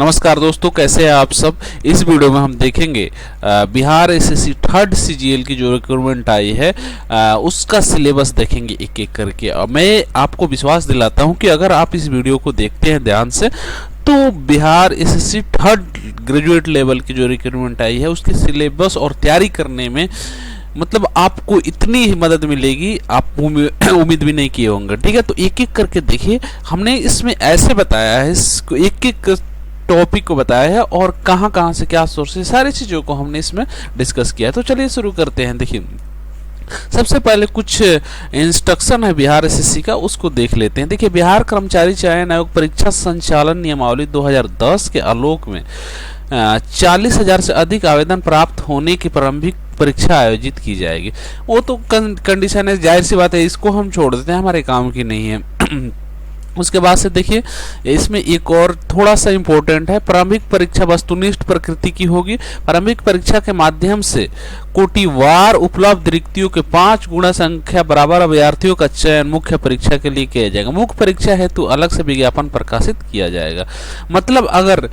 नमस्कार दोस्तों, कैसे हैं आप सब। इस वीडियो में हम देखेंगे बिहार एसएससी थर्ड सीजीएल की जो रिक्रूटमेंट आई है उसका सिलेबस देखेंगे एक एक करके। और मैं आपको विश्वास दिलाता हूं कि अगर आप इस वीडियो को देखते हैं ध्यान से तो Bihar SSC third graduate level की जो रिक्रूटमेंट आई है उसके सिलेबस और तैयारी करने में मतलब आपको इतनी ही मदद मिलेगी, आप उम्मीद भी नहीं किए होंगे। ठीक है, तो एक एक करके देखिए। हमने इसमें ऐसे बताया है, इसको एक एक टॉपिक को बताया है और कहाँ कहाँ से क्या सोर्स है, सारी चीज़ों को हमने इसमें डिस्कस किया है। तो चलिए शुरू करते हैं। देखिए, सबसे पहले कुछ इंस्ट्रक्शन है बिहार एसएससी का, उसको देख लेते हैं। देखिए, बिहार कर्मचारी चयन आयोग परीक्षा संचालन नियमावली 2010 के आलोक में 40,000 से अधिक आवेदन प्राप्त होने की प्रारंभिक परीक्षा आयोजित की जाएगी। वो तो कंडीशन है, जाहिर सी बात है, इसको हम छोड़ देते हैं, हमारे काम की नहीं है। उसके बाद से देखिए, इसमें एक और थोड़ा सा इम्पोर्टेंट है, प्रारंभिक परीक्षा वस्तुनिष्ठ प्रकृति की होगी। प्रारंभिक परीक्षा के माध्यम से कोटिवार उपलब्ध रिक्तियों के 5 गुना संख्या बराबर अभ्यर्थियों का चयन मुख्य परीक्षा के लिए किया जाएगा। मुख्य परीक्षा हेतु अलग से विज्ञापन प्रकाशित किया जाएगा। मतलब अगर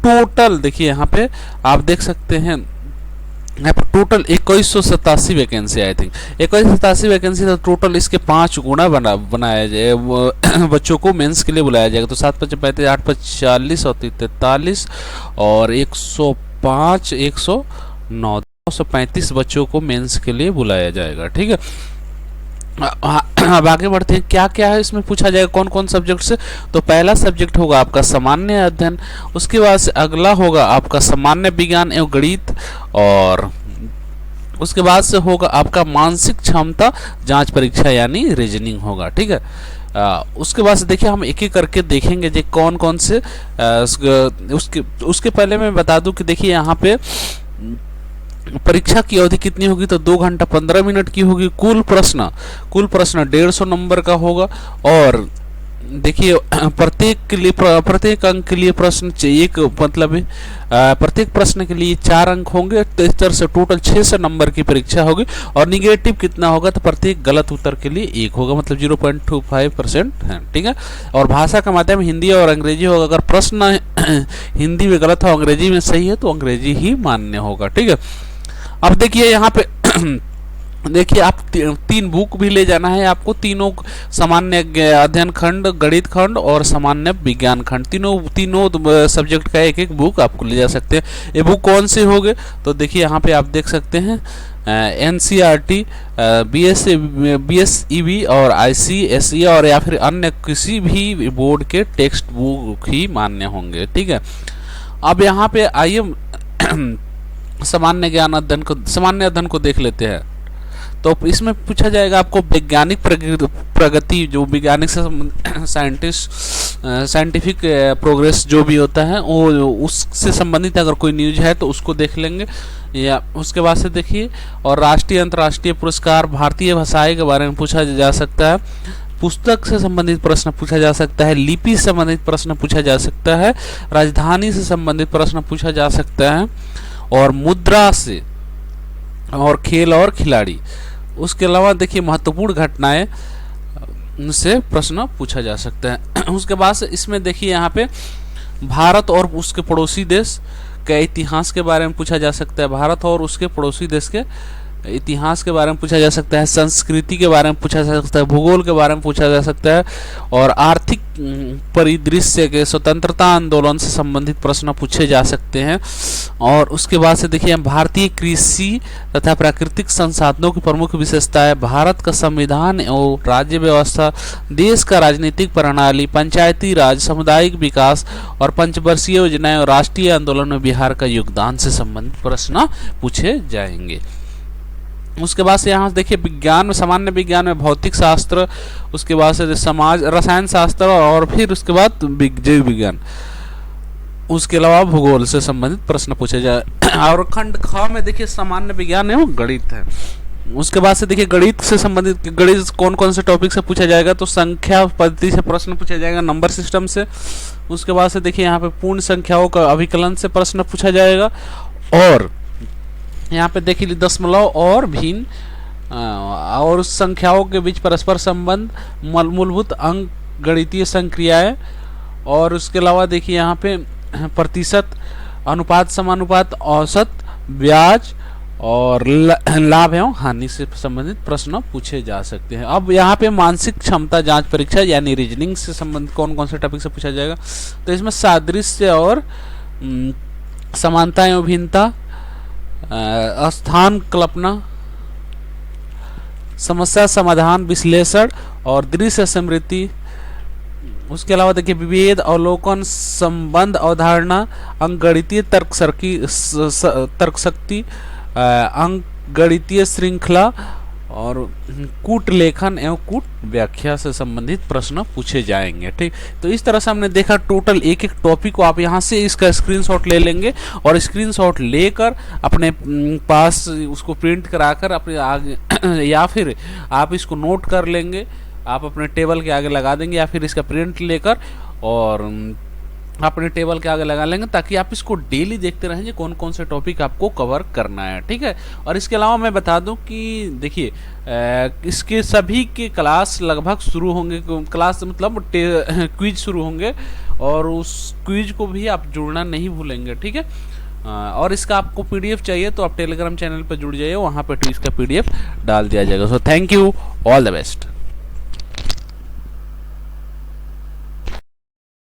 टोटल देखिए, यहाँ पे आप देख सकते हैं, यहाँ पर total 2187 vacancy, I think 2187 vacancy, तो टोटल इसके 5 गुना बनाया जाए, बच्चों को मेंस के लिए बुलाया जाएगा। तो 7 5 35 8 5 40 और 43 और 105 109 235 बच्चों को मेंस के लिए बुलाया जाएगा। ठीक है, अब आगे बढ़ते हैं। क्या क्या है इसमें पूछा जाएगा, कौन कौन सब्जेक्ट से। तो पहला सब्जेक्ट होगा आपका सामान्य अध्ययन, उसके बाद से अगला होगा आपका सामान्य विज्ञान एवं गणित, और उसके बाद से होगा आपका मानसिक क्षमता जांच परीक्षा यानी रीजनिंग होगा। ठीक है, उसके बाद से देखिए, हम एक एक करके देखेंगे जो कौन कौन से उसके पहले मैं बता दूं कि देखिए, यहाँ पे परीक्षा की अवधि कितनी होगी, तो 2 घंटा 15 मिनट की होगी। कुल प्रश्न 150 नंबर का होगा। और देखिए, प्रत्येक अंक के लिए प्रश्न एक, मतलब प्रत्येक प्रश्न के लिए 4 अंक होंगे। तो इस तरह से टोटल 600 नंबर की परीक्षा होगी। और निगेटिव कितना होगा, तो प्रत्येक गलत उत्तर के लिए 1 होगा, मतलब 0.25% है। ठीक है, और भाषा का माध्यम हिंदी और अंग्रेजी होगा। अगर प्रश्न हिंदी में गलत हो, अंग्रेजी में सही है, तो अंग्रेजी ही मान्य होगा। ठीक है, अब देखिए यहाँ पे देखिए, आप 3 बुक भी ले जाना है आपको, तीनों सामान्य अध्ययन खंड, गणित खंड और सामान्य विज्ञान खंड, तीनों सब्जेक्ट का एक एक बुक आपको ले जा सकते हैं। ये बुक कौन से होंगे, तो देखिए यहाँ पे आप देख सकते हैं NCERT, BSEB और ICSE और या फिर अन्य किसी भी बोर्ड के टेक्स्ट बुक ही मान्य होंगे। ठीक है, अब यहाँ पे आइए सामान्य अध्ययन को देख लेते हैं। तो इसमें पूछा जाएगा आपको वैज्ञानिक प्रगति, जो वैज्ञानिक से साइंटिफिक प्रोग्रेस जो भी होता है, वो उससे संबंधित अगर कोई न्यूज है तो उसको देख लेंगे। या उसके बाद से देखिए, और राष्ट्रीय अंतर्राष्ट्रीय पुरस्कार, भारतीय भाषाएं के बारे में पूछा जा सकता है, पुस्तक से संबंधित प्रश्न पूछा जा सकता है, लिपि से संबंधित प्रश्न पूछा जा सकता है, राजधानी से संबंधित प्रश्न पूछा जा सकता है, और मुद्रा से, और खेल और खिलाड़ी। उसके अलावा देखिए, महत्वपूर्ण घटनाएं से प्रश्न पूछा जा सकता है। उसके बाद से इसमें देखिए, यहाँ पे भारत और उसके पड़ोसी देश के इतिहास के बारे में पूछा जा सकता है, भारत और उसके पड़ोसी देश के इतिहास के बारे में पूछा जा सकता है, संस्कृति के बारे में पूछा जा सकता है, भूगोल के बारे में पूछा जा सकता है, और आर्थिक परिदृश्य के स्वतंत्रता आंदोलन से संबंधित प्रश्न पूछे जा सकते हैं। और उसके बाद से देखिए, भारतीय कृषि तथा प्राकृतिक संसाधनों की प्रमुख विशेषताएं, भारत का संविधान और राज्य व्यवस्था, देश का राजनीतिक प्रणाली, पंचायती राज, सामुदायिक विकास और पंचवर्षीय योजनाएं और राष्ट्रीय आंदोलन में बिहार का योगदान से संबंधित प्रश्न पूछे जाएंगे। उसके बाद से यहाँ देखिए, विज्ञान में, सामान्य विज्ञान में भौतिक शास्त्र, उसके बाद से समाज रसायन शास्त्र, और फिर उसके बाद जैव विज्ञान, उसके अलावा भूगोल से संबंधित प्रश्न पूछे जाए। और खंड ख में देखिए, सामान्य विज्ञान एवं गणित है। उसके बाद से देखिए, गणित से संबंधित गणित कौन कौन से टॉपिक से पूछा जाएगा, तो संख्या पद्धति से प्रश्न पूछा जाएगा, नंबर सिस्टम से। उसके बाद से देखिए, यहाँ पे पूर्ण संख्याओं का अभिकलन से प्रश्न पूछा जाएगा। और यहाँ पे देखिए, दशमलव और भिन्न और संख्याओं के बीच परस्पर संबंध, मूलभूत अंक गणितीय संक्रियाएं, और उसके अलावा देखिए यहाँ पे प्रतिशत, अनुपात समानुपात, औसत, ब्याज और लाभ एवं हानि से संबंधित प्रश्न पूछे जा सकते हैं। अब यहाँ पे मानसिक क्षमता जांच परीक्षा यानी रीजनिंग से संबंधित कौन कौन से टॉपिक से पूछा जाएगा, तो इसमें सादृश्य और समानता एवं भिन्नता, स्थान कल्पना, समस्या समाधान विश्लेषण और दृश्य स्मृति। उसके अलावा देखिए विभेद, अवलोकन, संबंध अवधारणा, अंकगणितीय तर्कशक्ति, अंकगणितीय श्रृंखला और कूट लेखन एवं कूट व्याख्या से संबंधित प्रश्न पूछे जाएंगे। ठीक, तो इस तरह से हमने देखा टोटल एक एक टॉपिक को आप यहाँ से इसका स्क्रीनशॉट ले लेंगे और स्क्रीनशॉट लेकर अपने पास उसको प्रिंट कराकर अपने आगे या फिर आप इसको नोट कर लेंगे, आप अपने टेबल के आगे लगा देंगे या फिर इसका प्रिंट लेकर और अपने टेबल के आगे लगा लेंगे, ताकि आप इसको डेली देखते रहेंगे कौन कौन से टॉपिक आपको कवर करना है। ठीक है, और इसके अलावा मैं बता दूं कि देखिए इसके सभी के क्लास लगभग शुरू होंगे, क्लास मतलब क्विज शुरू होंगे और उस क्विज को भी आप जुड़ना नहीं भूलेंगे। ठीक है, और इसका आपको पीडीएफ चाहिए तो आप टेलीग्राम चैनल पर जुड़ जाइए, वहाँ पर इसका पीडीएफ डाल दिया जाएगा। So thank you, all the best.